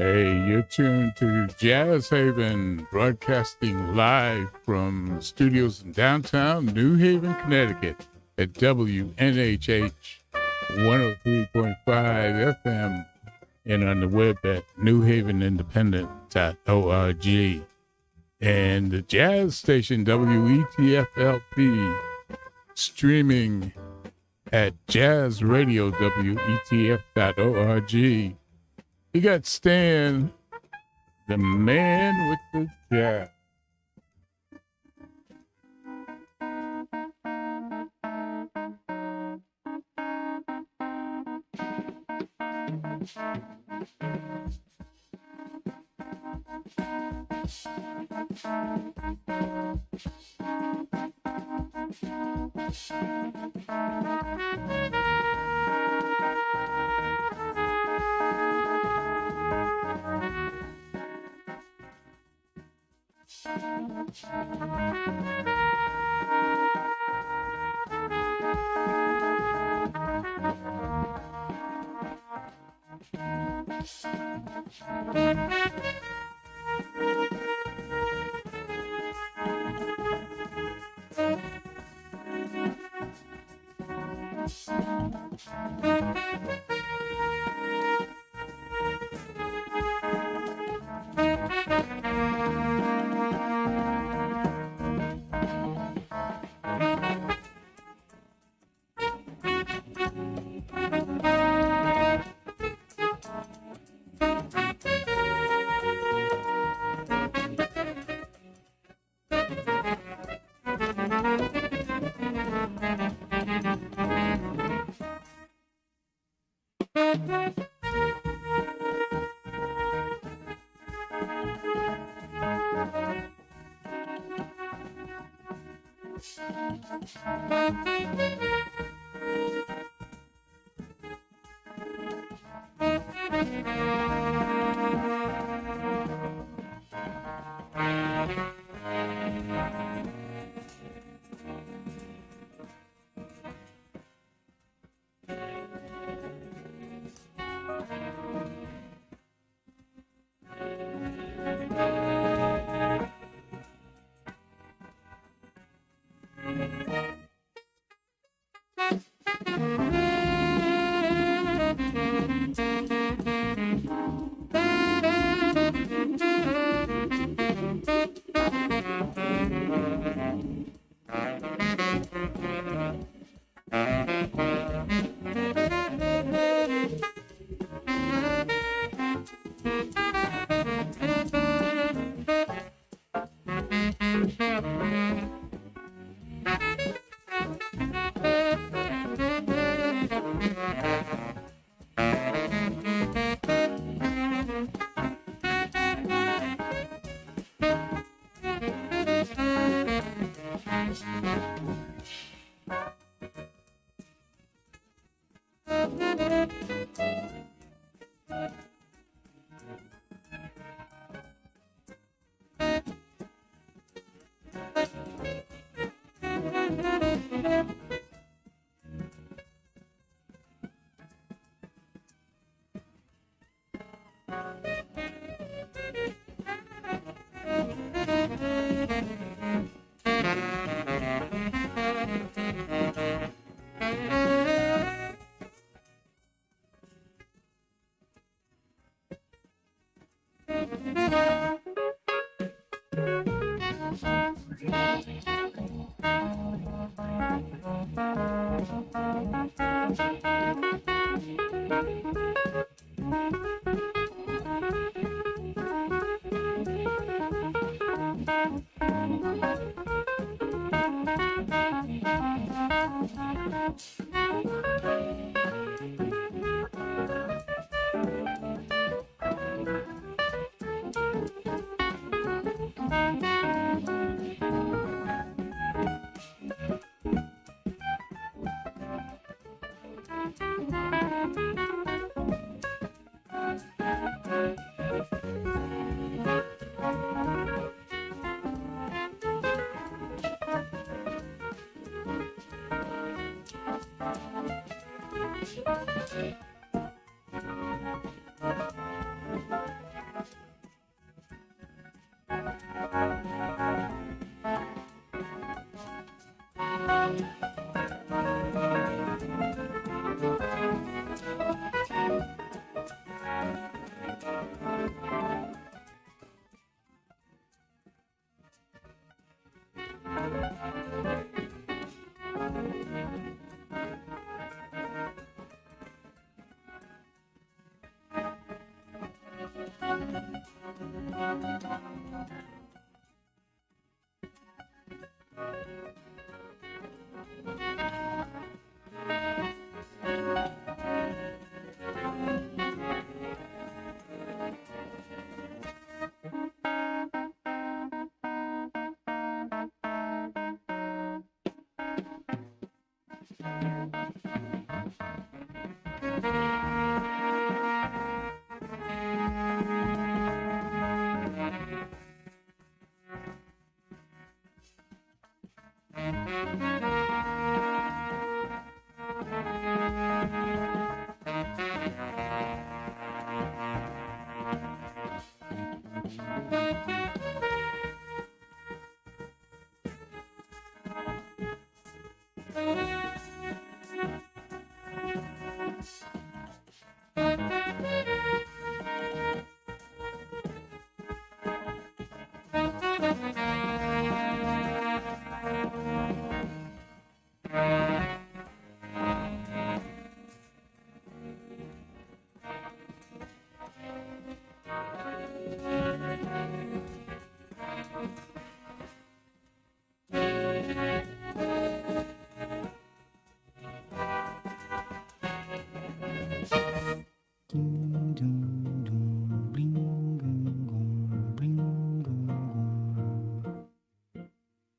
Hey, you're tuned to Jazz Haven, broadcasting live from studios in downtown New Haven, Connecticut at WNHH 103.5 FM and on the web at newhavenindependent.org. And the jazz station WETFLP streaming at jazzradiowetf.org. We got Stan, the man with the jazz.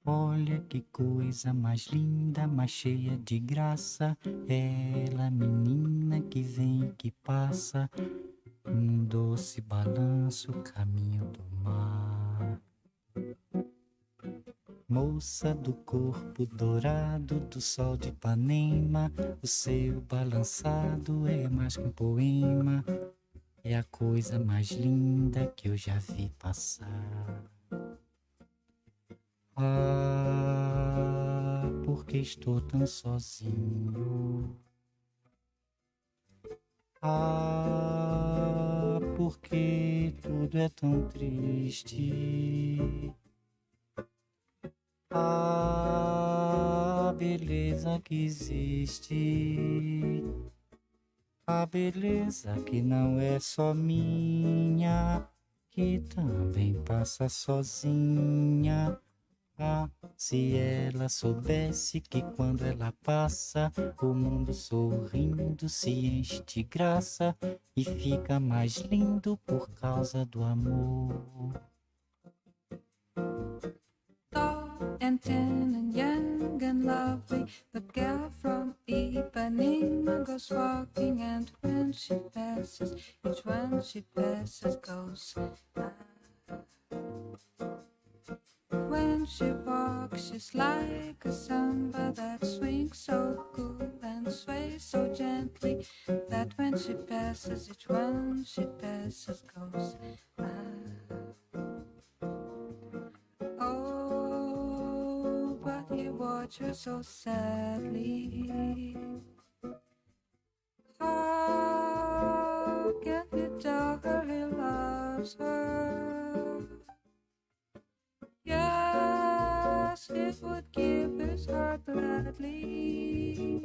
Olha que coisa mais linda, mais cheia de graça. Ela, menina que vem e que passa, num doce balanço, caminho do mar. Moça do corpo dourado do sol de Ipanema, o seu balançado é mais que um poema. É a coisa mais linda que eu já vi passar. Ah, porque estou tão sozinho. Ah, porque tudo é tão triste. Ah, beleza que existe. A beleza que não é só minha, que também passa sozinha. Ah, se ela soubesse que quando ela passa, o mundo sorrindo se enche de graça e fica mais lindo por causa do amor. Tall and tan and young and lovely, the girl from Ipanema goes walking, and when she passes, each one she passes goes by. When she walks, she's like a samba that swings so cool and sways so gently, that when she passes, each one she passes goes by. Oh, but he watched her so sadly. How can he tell her he loves her? Yes, he would give his heart gladly.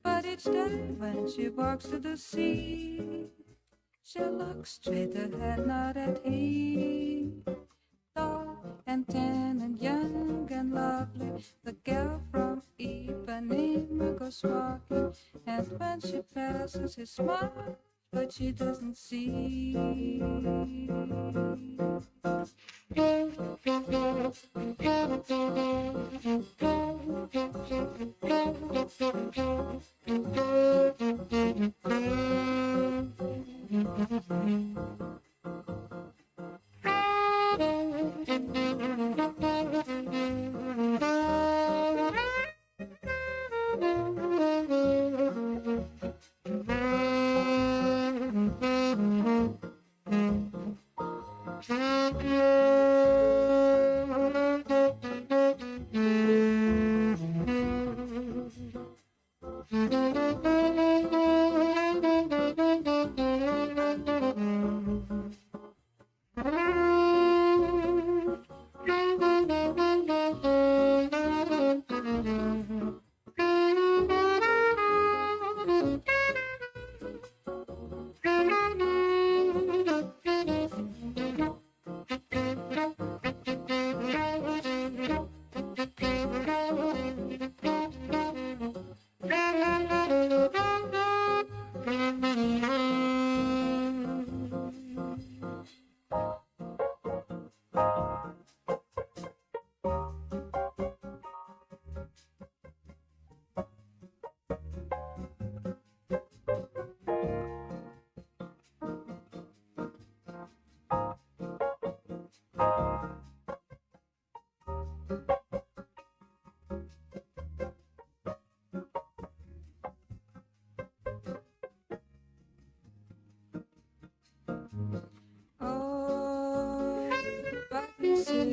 But each day when she walks to the sea, she looks straight ahead, not at him. Tall and tan and young and lovely, the girl from Ipanema goes walking, and when she passes, he smiles, but she doesn't see.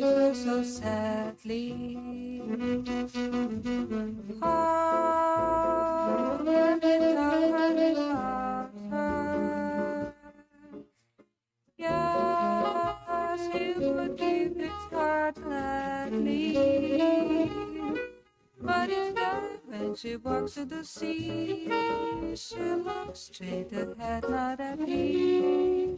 her so sadly. Oh, every time he loves her. Yes, he would give his heart gladly. But instead, when she walks to the sea, she looks straight ahead, not at me.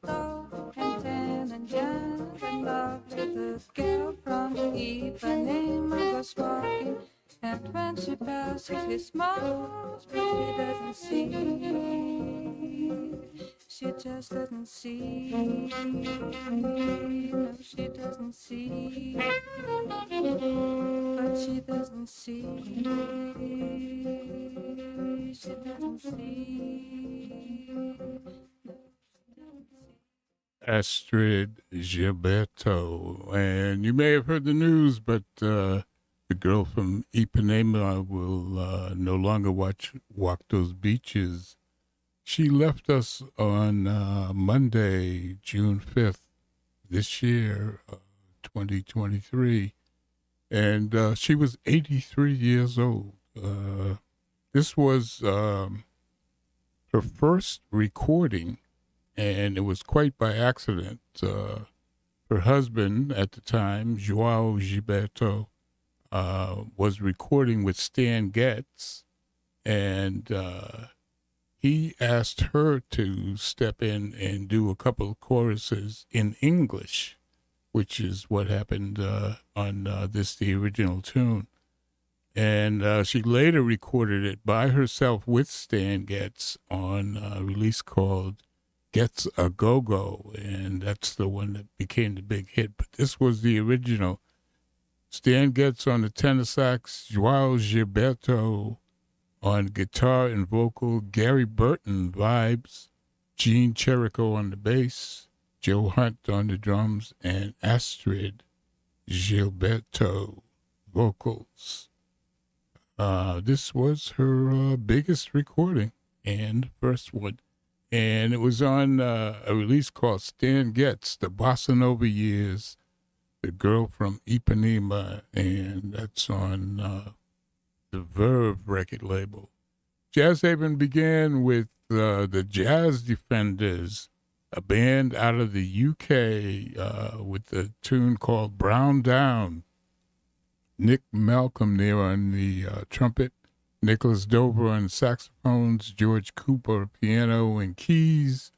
Low and tan and young and lovely, the girl from Ipanema goes walking. And when she passes, he smiles, but she doesn't see. She just doesn't see. No, she doesn't see. But she doesn't see. She doesn't see. Astrid Gilberto. And you may have heard the news, but the girl from Ipanema will no longer walk those beaches. She left us on Monday, June 5th, this year, 2023. And she was 83 years old. This was her first recording, and it was quite by accident. Her husband at the time, João Gilberto, was recording with Stan Getz, and he asked her to step in and do a couple of choruses in English, which is what happened on the original tune. And she later recorded it by herself with Stan Getz on a release called Getz a Go-Go, and that's the one that became the big hit. But this was the original. Stan Getz on the tenor sax, João Gilberto on guitar and vocal, Gary Burton vibes, Gene Cherico on the bass, Joe Hunt on the drums, and Astrid Gilberto vocals. This was her biggest recording and first one. And it was on a release called Stan Getz, The Bossa Nova Years, The Girl from Ipanema, and that's on the Verve record label. Jazz Haven began with the Jazz Defenders, a band out of the UK with a tune called Brown Down. Nick Malcolm there on the trumpet, Nicholas Dover on saxophones, George Cooper piano and keys,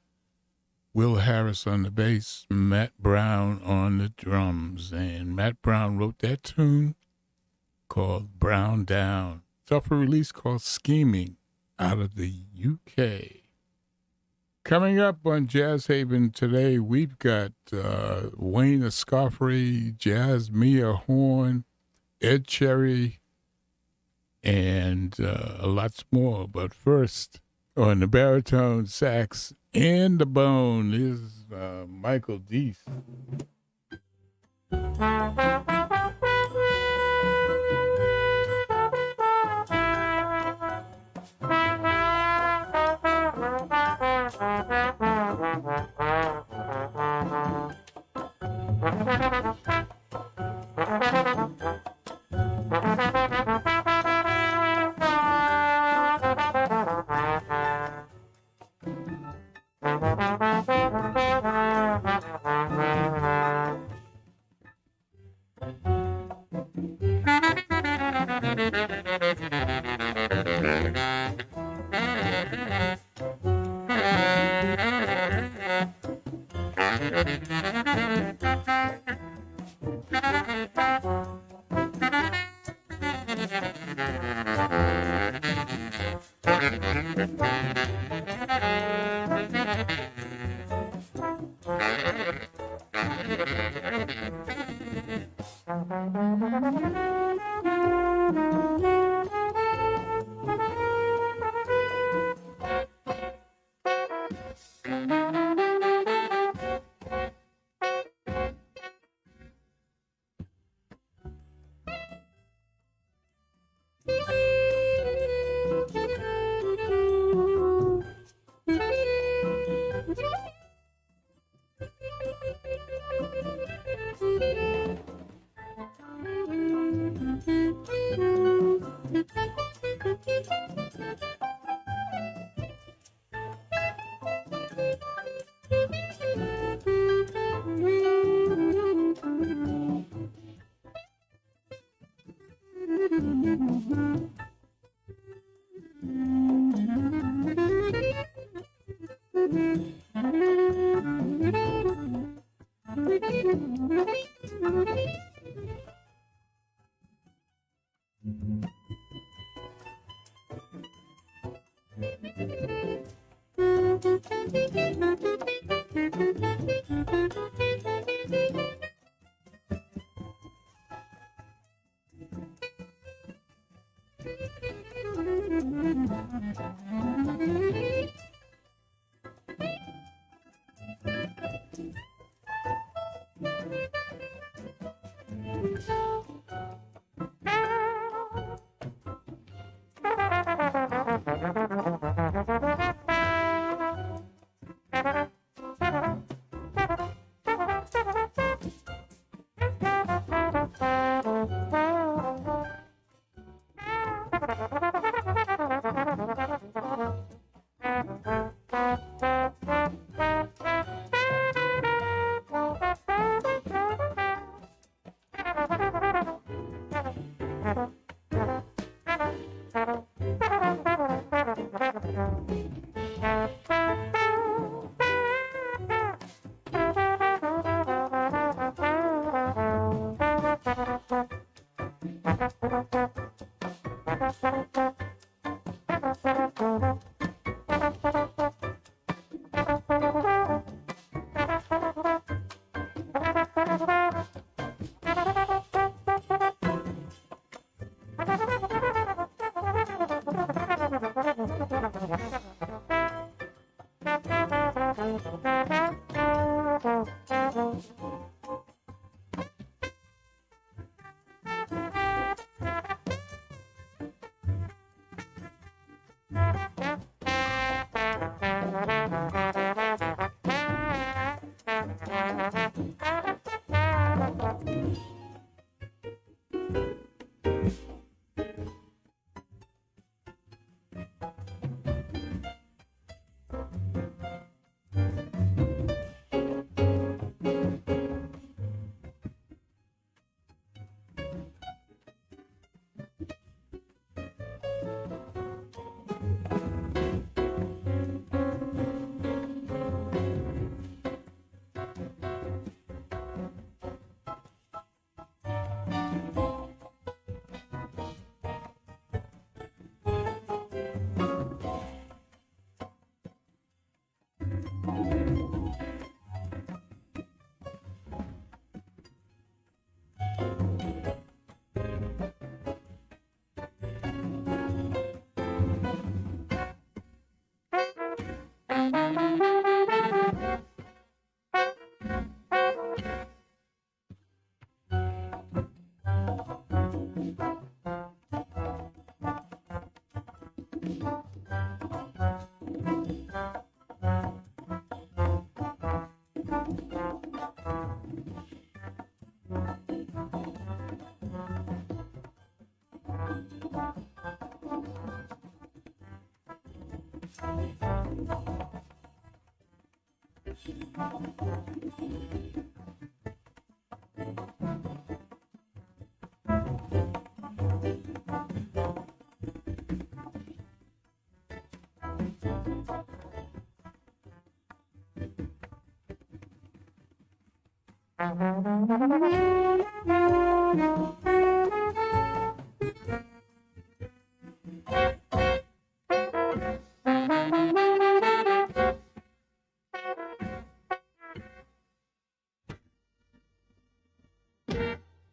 Will Harris on the bass, Matt Brown on the drums. And Matt Brown wrote that tune called Brown Down. It's off a release called Scheming out of the UK. Coming up on Jazz Haven today, we've got Wayne Escoffery, Jazz Mia Horn, Ed Cherry, and lots more. But first, on the baritone sax and the bone is Michael Deese.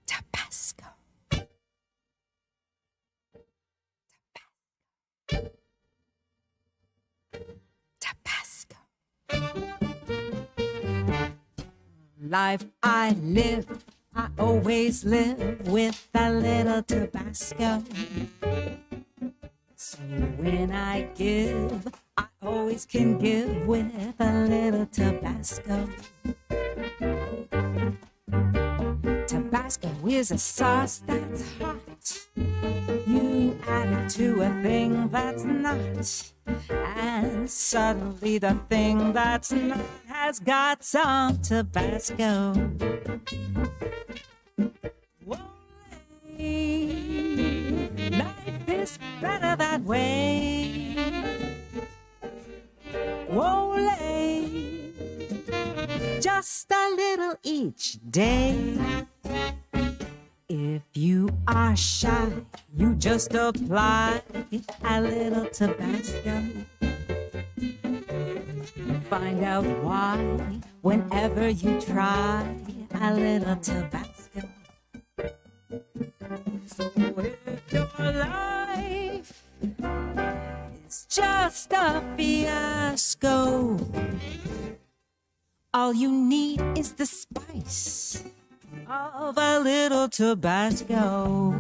Tabasco. Tabasco. Life I live, I always live with a little Tabasco. So when I give, I always can give with a little Tabasco. Tabasco is a sauce that's hot. You added to a thing that's not. And suddenly the thing that's not has got some Tabasco. Whoa, life is better that way. Whoa, just a little each day. If you are shy, you just apply a little Tabasco. Find out why whenever you try a little Tabasco. So if your life is just a fiasco, all you need is the spice of a little Tabasco.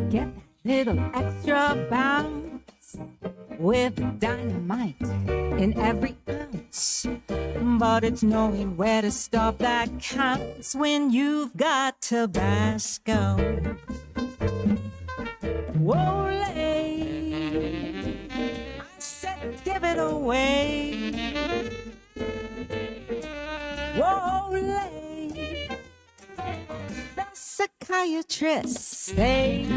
Get that little extra bounce with dynamite in every ounce. But it's knowing where to stop that counts when you've got Tabasco. Whoa, I said give it away. Whoa, the psychiatrists say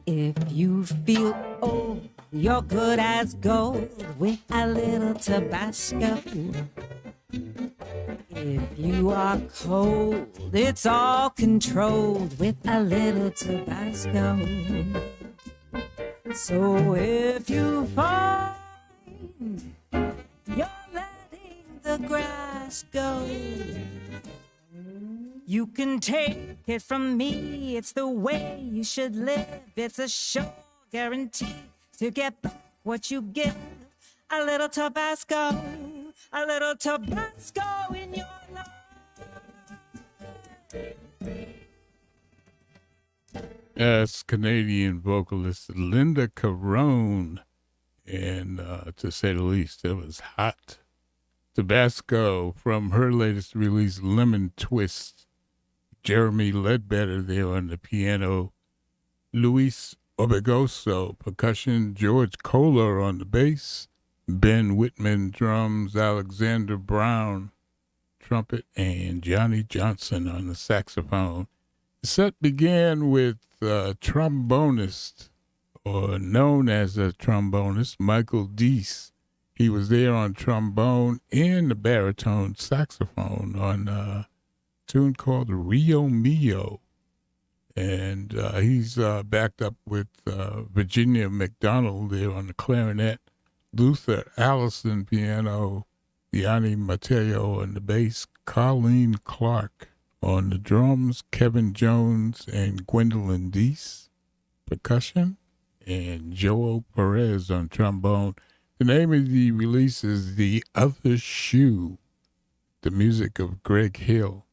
if you feel old, you're good as gold with a little Tabasco. If you are cold, it's all controlled with a little Tabasco. So if you find you're letting the grass go, you can take it from me, it's the way you should live. It's a sure guarantee to get back what you give. A little Tabasco, a little Tabasco in your life. That's Canadian vocalist Linda Carone. And to say the least, it was hot. Tabasco from her latest release, Lemon Twist. Jeremy Ledbetter there on the piano. Luis Orbegoso, percussion. George Kohler on the bass. Ben Whitman, drums. Alexander Brown, trumpet. And Johnny Johnson on the saxophone. The set began with trombonist, or known as a trombonist, Michael Deese. He was there on trombone and the baritone saxophone on a tune called Rio Mio. And he's backed up with Virginia McDonald there on the clarinet, Luther Allison piano, Yanni Mateo on the bass, Colleen Clark on the drums, Kevin Jones and Gwendolyn Deese percussion, and Joel Perez on trombone. The name of the release is The Other Shoe, the music of Greg Hill,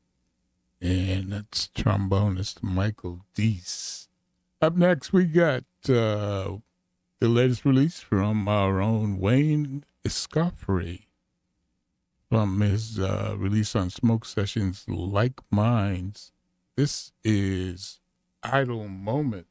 and that's trombonist Michael Deese. Up next, we got the latest release from our own Wayne Escoffery from his release on Smoke Sessions, Like Minds. This is Idle Moment.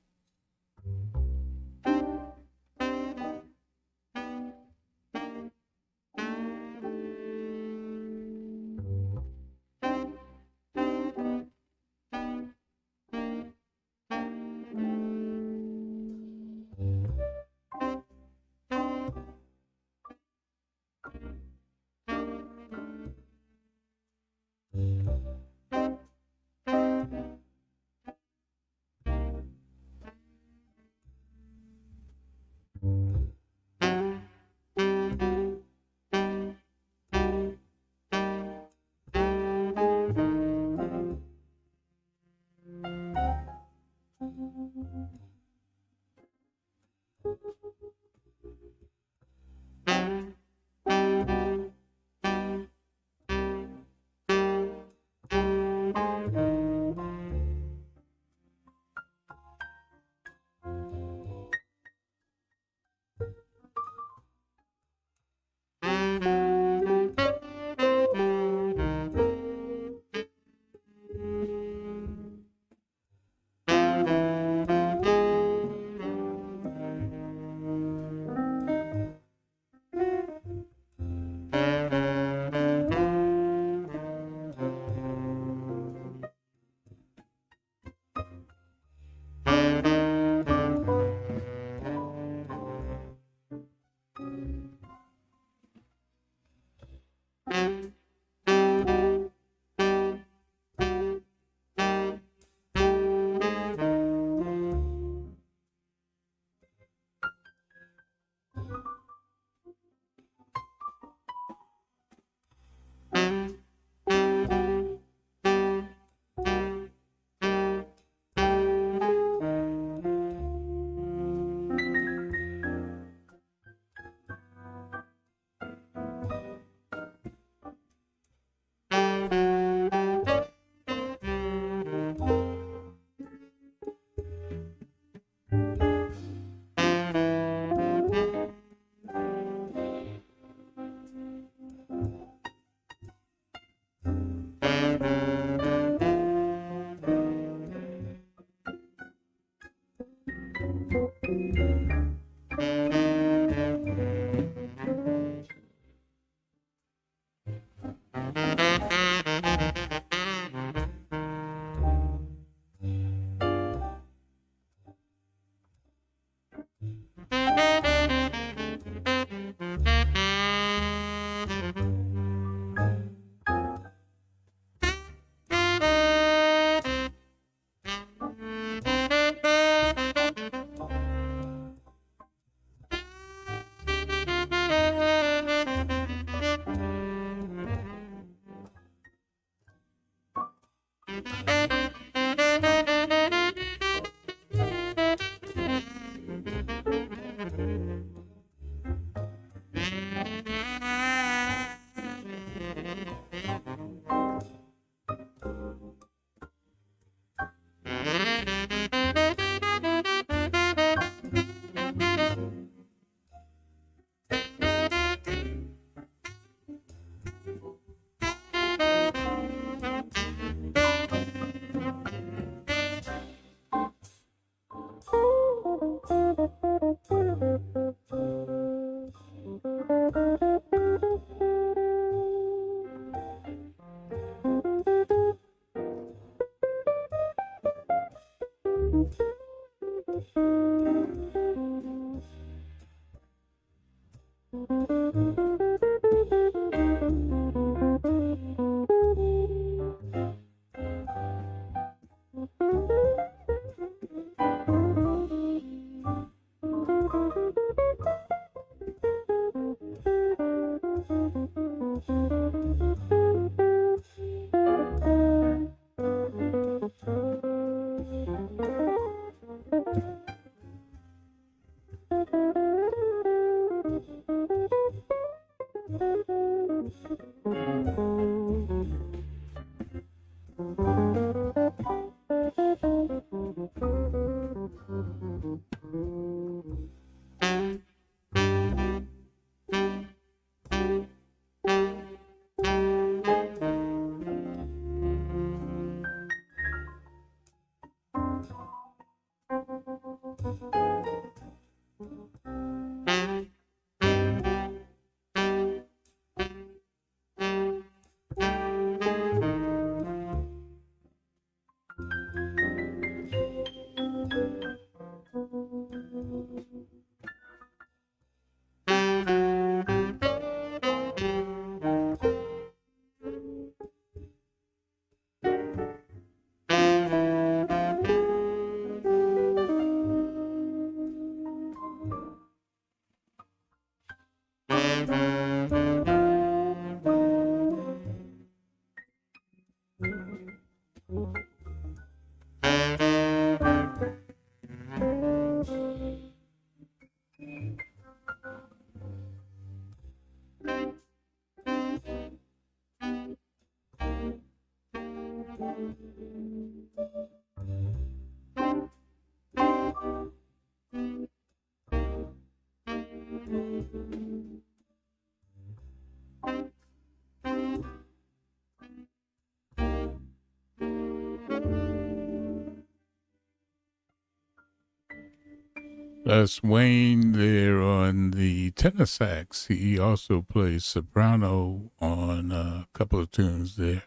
That's Wayne there on the tenor sax. He also plays soprano on a couple of tunes there.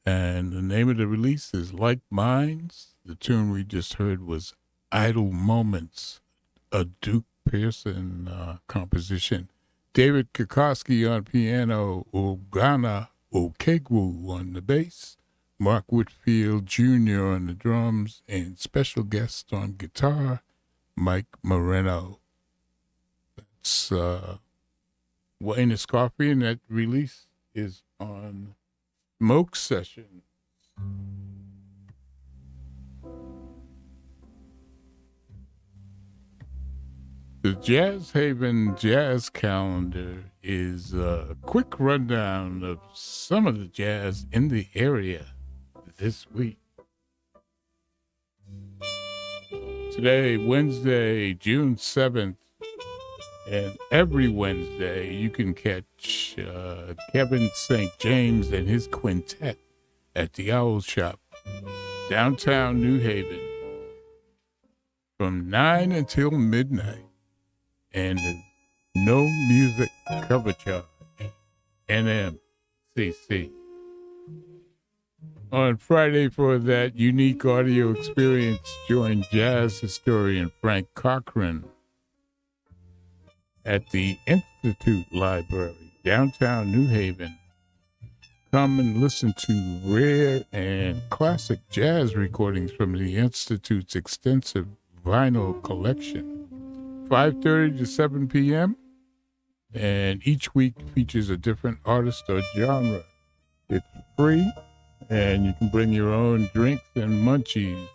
And the name of the release is Like Minds. The tune we just heard was Idle Moments, a Duke Pearson composition. David Kokoski on piano, Ogana Okegwu on the bass, Mark Whitfield Jr. on the drums, and special guest on guitar, Mike Moreno. That's Wayne Escoffier, and that release is on Smoke Session. The Jazz Haven Jazz Calendar is a quick rundown of some of the jazz in the area this week. Today, Wednesday, June 7th, and every Wednesday you can catch Kevin St. James and his quintet at the Owl Shop, downtown New Haven. from 9 until midnight. And there's no music cover charge. NMCC. On Friday, for that unique audio experience, join jazz historian Frank Cochran at the Institute Library, downtown New Haven. Come and listen to rare and classic jazz recordings from the Institute's extensive vinyl collection. 5:30 to 7 p.m. And each week features a different artist or genre. It's free, and you can bring your own drinks and munchies.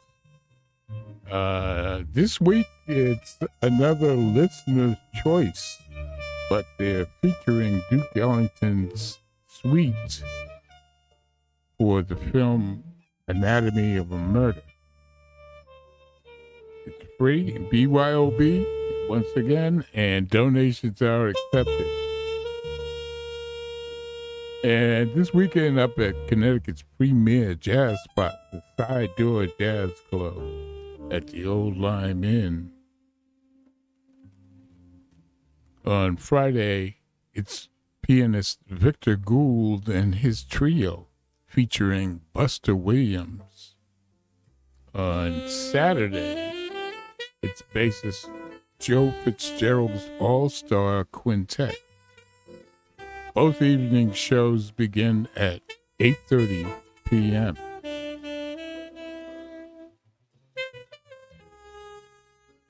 This week, it's another listener's choice, but they're featuring Duke Ellington's Suite for the film Anatomy of a Murder. It's free, BYOB, once again, and donations are accepted. And this weekend up at Connecticut's premier jazz spot, the Side Door Jazz Club at the Old Lime Inn. On Friday, it's pianist Victor Gould and his trio featuring Buster Williams. On Saturday, it's bassist Joe Fitzgerald's All-Star Quintet. Both evening shows begin at 8:30 p.m.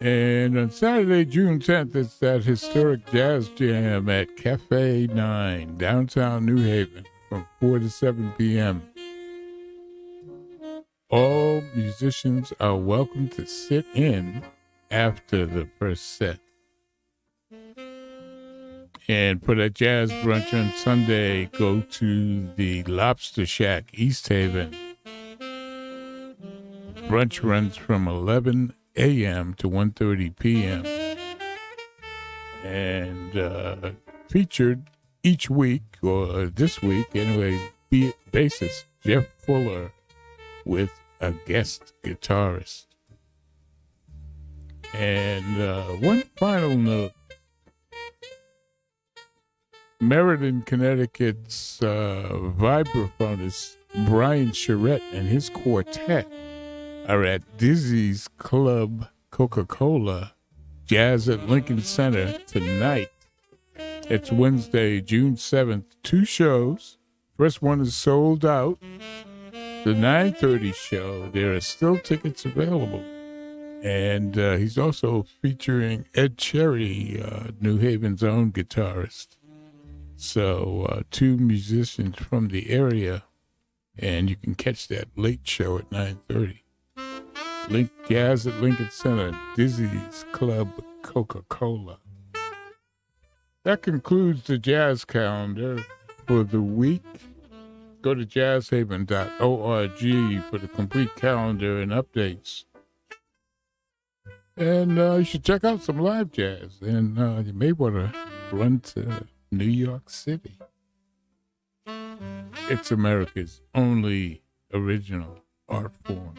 And on Saturday, June 10th, it's that historic jazz jam at Cafe 9, downtown New Haven, from 4 to 7 p.m. All musicians are welcome to sit in after the first set. And for that jazz brunch on Sunday, go to the Lobster Shack, East Haven. Brunch runs from 11 a.m. to 1:30 p.m. And featured each week, or this week anyway, bassist Jeff Fuller with a guest guitarist. And one final note. Meriden, Connecticut's vibraphonist Brian Charette and his quartet are at Dizzy's Club Coca-Cola Jazz at Lincoln Center tonight. It's Wednesday, June 7th. 2 shows. First one is sold out. The 9:30 show, there are still tickets available. And he's also featuring Ed Cherry, New Haven's own guitarist. So 2 musicians from the area, and you can catch that late show at 9:30. Jazz at Lincoln Center, Dizzy's Club Coca-Cola. That concludes the jazz calendar for the week. Go to jazzhaven.org for the complete calendar and updates. And you should check out some live jazz, and you may want to run to New York City. It's America's only original art form.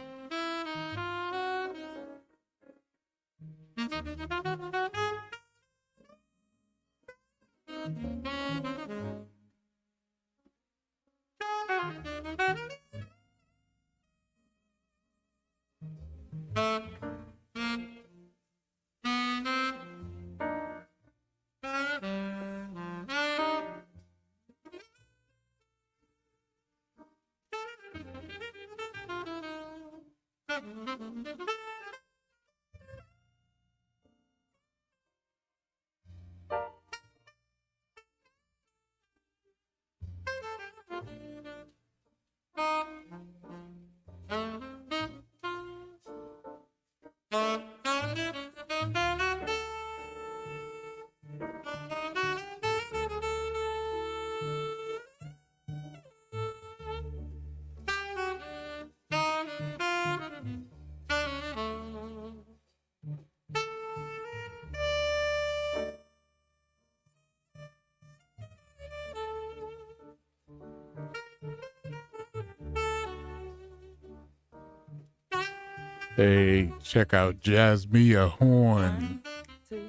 Hey, check out Jasmia Horn. 2,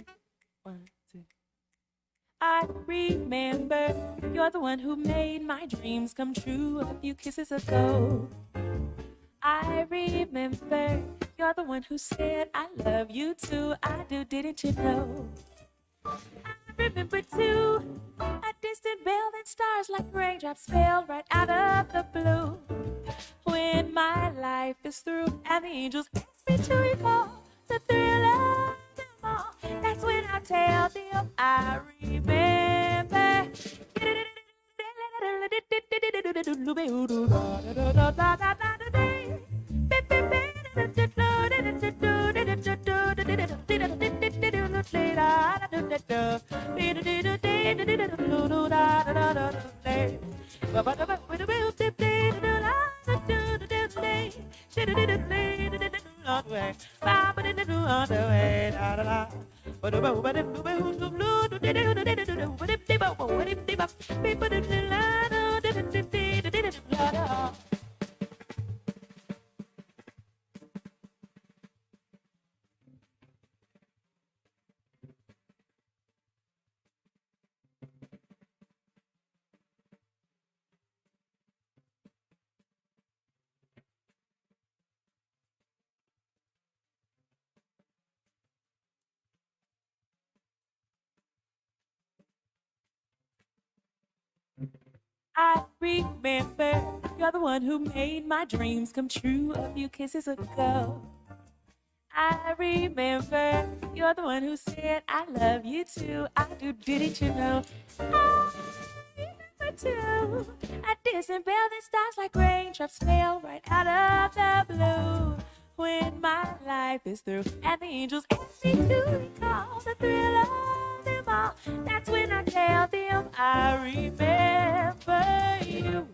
1, 2. I remember you're the one who made my dreams come true a few kisses ago. I remember you're the one who said I love you too. I do, didn't you know? I remember too a distant bell that stars like raindrops fell right out of the blue. When my life is through and the angels ask me to recall the thrill of them all, that's when I tell them I remember. I remember you're the one who made my dreams come true a few kisses ago. I remember you're the one who said I love you too. I do, didn't you know? I remember too a distant bell that stars like raindrops fell right out of the blue. When my life is through and the angels ask me to recall the thrill of them all, that's when I tell them I remember you.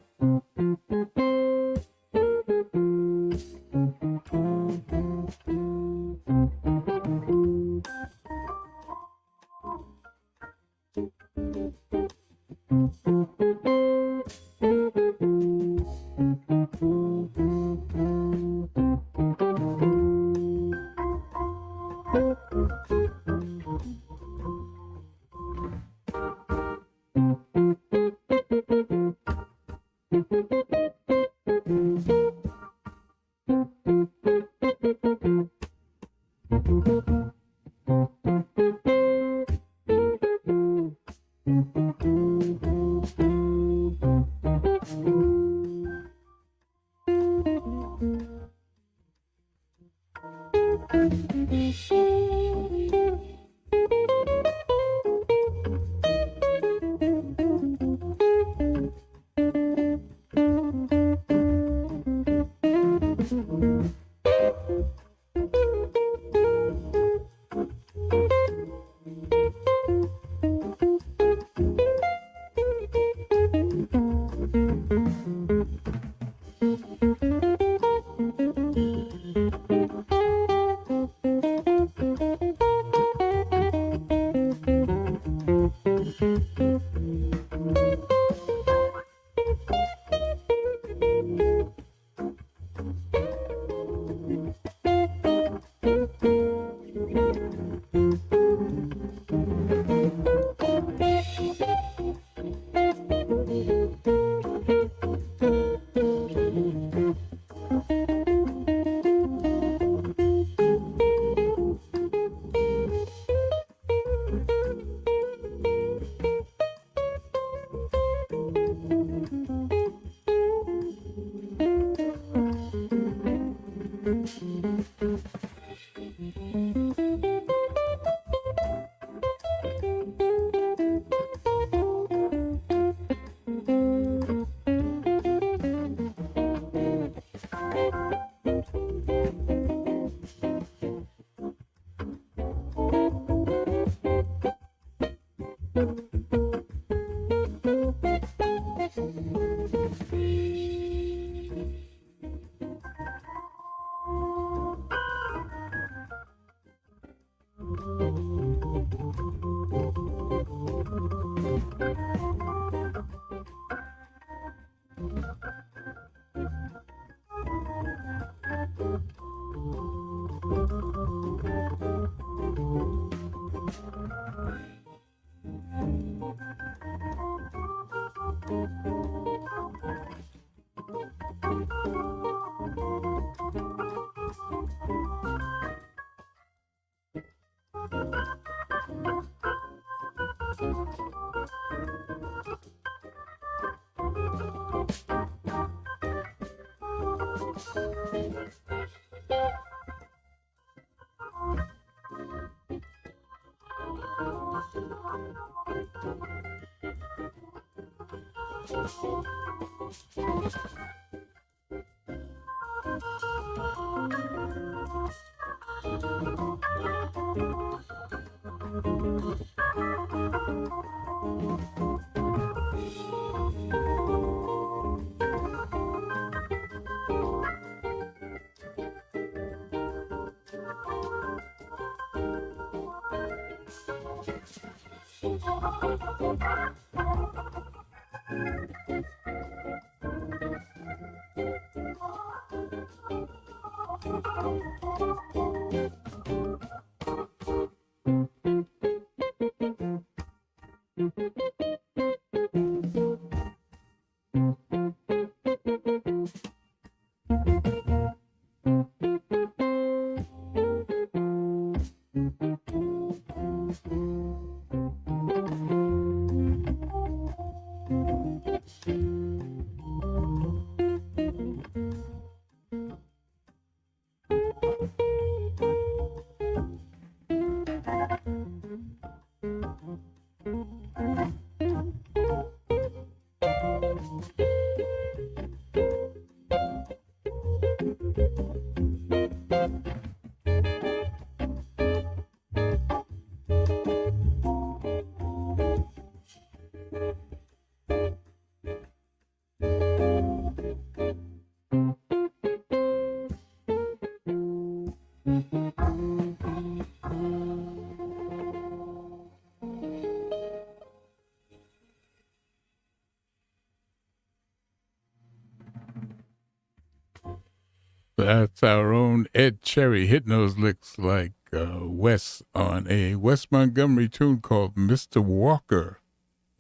That's our own Ed Cherry hitting those licks like Wes on a Wes Montgomery tune called Mr. Walker.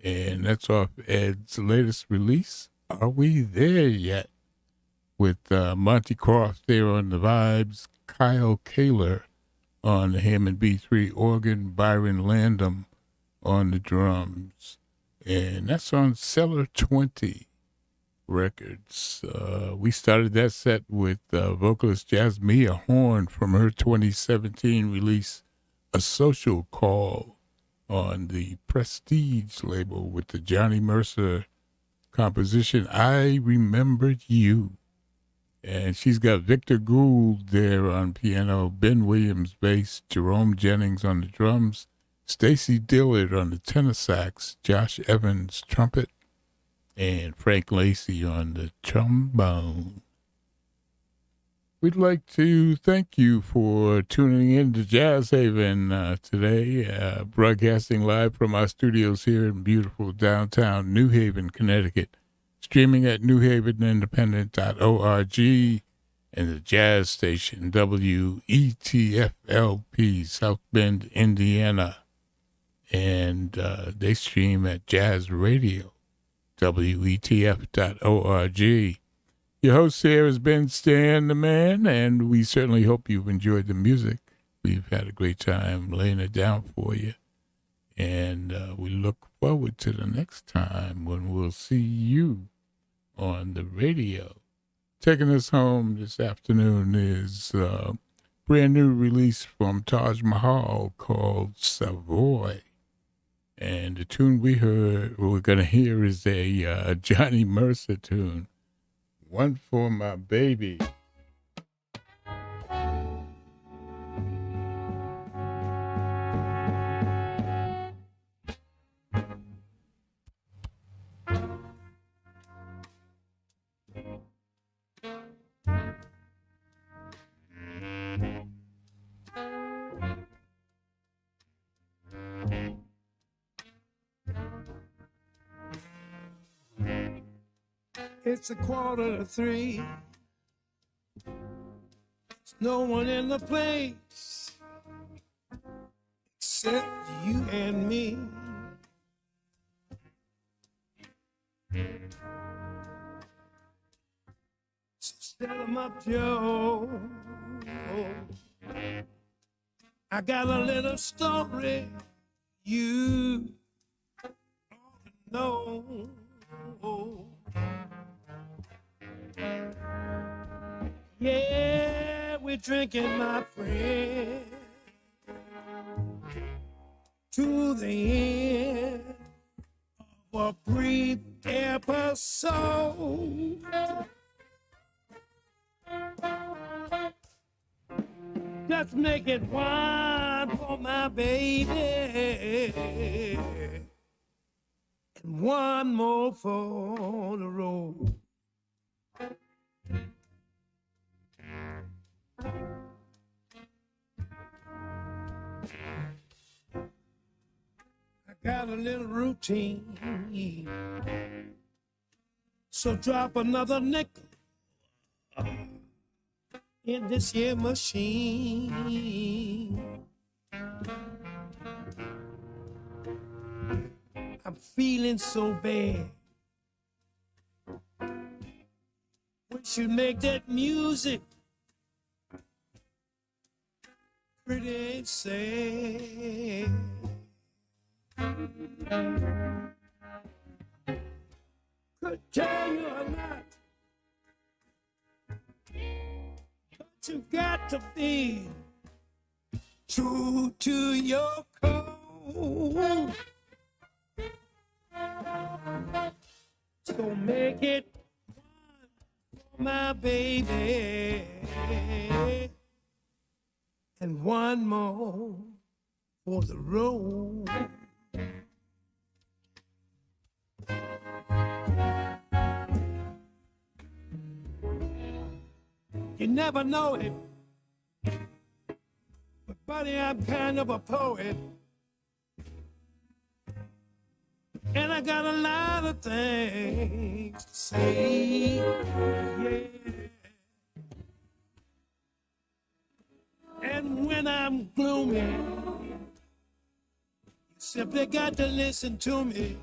And that's off Ed's latest release, Are We There Yet? With Monty Croft there on the vibes, Kyle Kaler on the Hammond B3 organ, Byron Landum on the drums. And that's on Cellar 20 Records. We started that set with vocalist Jasmia Horn from her 2017 release, A Social Call, on the Prestige label with the Johnny Mercer composition, I Remembered You. And she's got Victor Gould there on piano, Ben Williams bass, Jerome Jennings on the drums, Stacy Dillard on the tenor sax, Josh Evans trumpet, and Frank Lacey on the trombone. We'd like to thank you for tuning in to Jazz Haven today, broadcasting live from our studios here in beautiful downtown New Haven, Connecticut, streaming at newhavenindependent.org and the jazz station WETFLP, South Bend, Indiana. And they stream at Jazz Radio, WETF.org. Your host here has been Stan the Man, and we certainly hope you've enjoyed the music. We've had a great time laying it down for you. And we look forward to the next time when we'll see you on the radio. Taking us home this afternoon is a brand new release from Taj Mahal called Savoy. And the tune we're going to hear is a Johnny Mercer tune, One for My Baby. It's 2:45. There's no one in the place except you and me. So set 'em up, Joe. I got a little story you ought to no. Yeah, we're drinking, my friend, to the end of a brief episode. Just make it one for my baby, and one more for the road. I got a little routine, so drop another nickel in this here machine. I'm feeling so bad. We should make that music pretty sad. Could tell you or not, but you got to be true to your code. So make it one for my baby, and one more for the road. You never know it, but buddy, I'm kind of a poet, and I got a lot of things to say. Yeah. And when I'm gloomy, you simply got to listen to me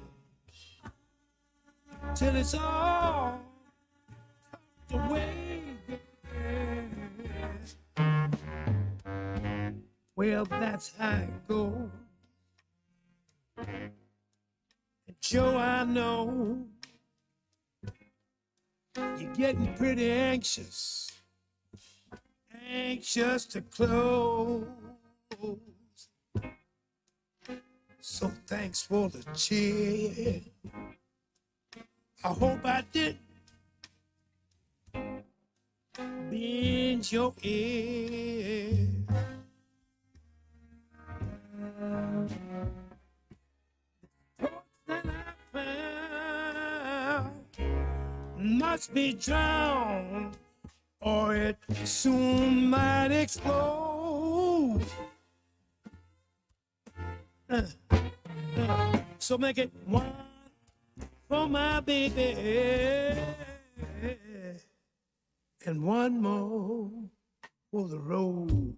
till it's all the way. Well, that's how it goes. And Joe, I know you're getting pretty anxious to close. So thanks for the cheer. I hope I didn't bend your ear. That I found must be drowned, or it soon might explode. So make it one for my baby, and one more for the road.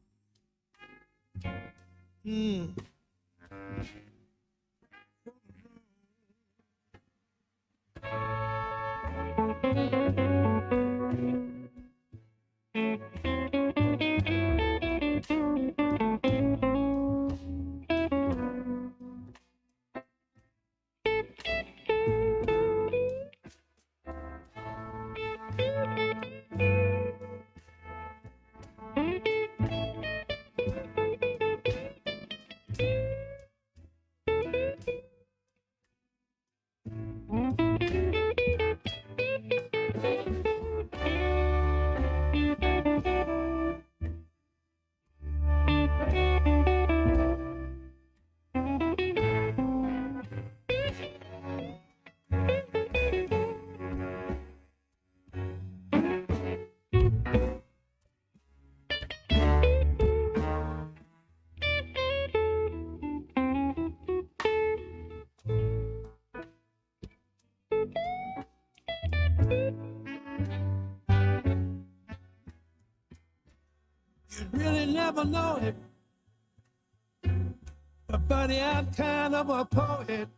You really never know it, but buddy, I'm kind of a poet.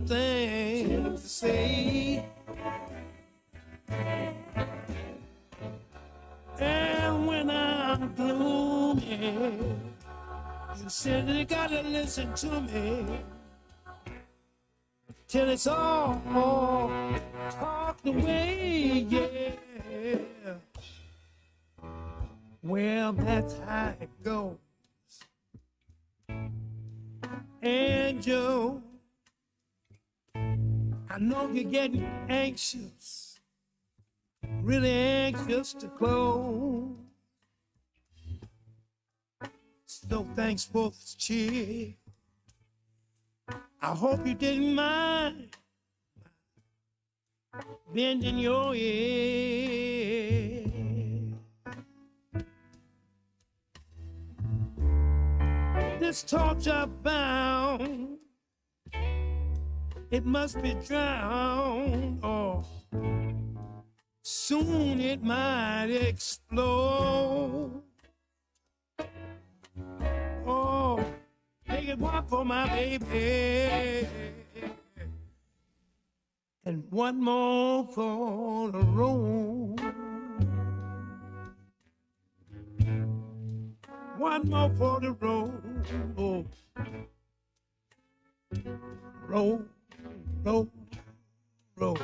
Things to say, and when I'm gloomy, You said you gotta listen to me till it's all talked away, yeah. Well, that's how it goes. And Joe, I know you're getting anxious, really anxious to close. So thanks for the cheer. I hope you didn't mind bending your ear. This torture bound, it must be drowned, or soon it might explode. Oh, take it one for my baby, and one more for the road. One more for the road. Oh. Roll, roll, roll.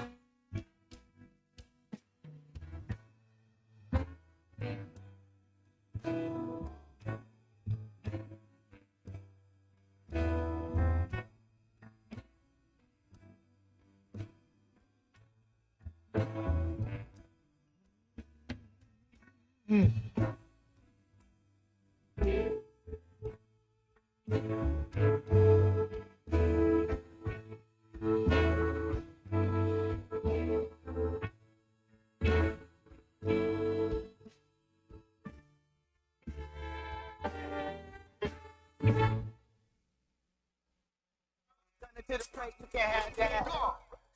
To the place, you can't have that.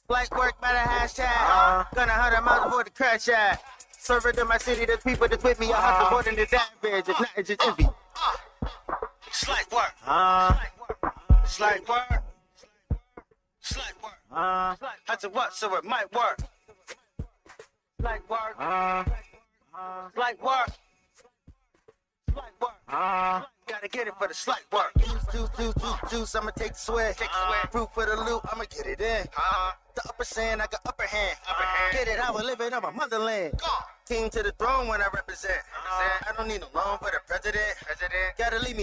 Like work by the hashtag. Gonna 100 miles before the crash at. Serve it to my city, there's people that's with me. I have to more than this average. If not, it's just envy. Slight work. Slight work. Slight work. I said what, so it might work. Slight work. Slight work. Slight work. Gotta get it for the slight work. Juice, I'ma take the sweat. Fruit for the loot, I'ma get it in. The upper sand, I got upper hand. Get it, I will live it on my motherland. King to the throne when I represent. I don't need no loan for the president. Gotta leave me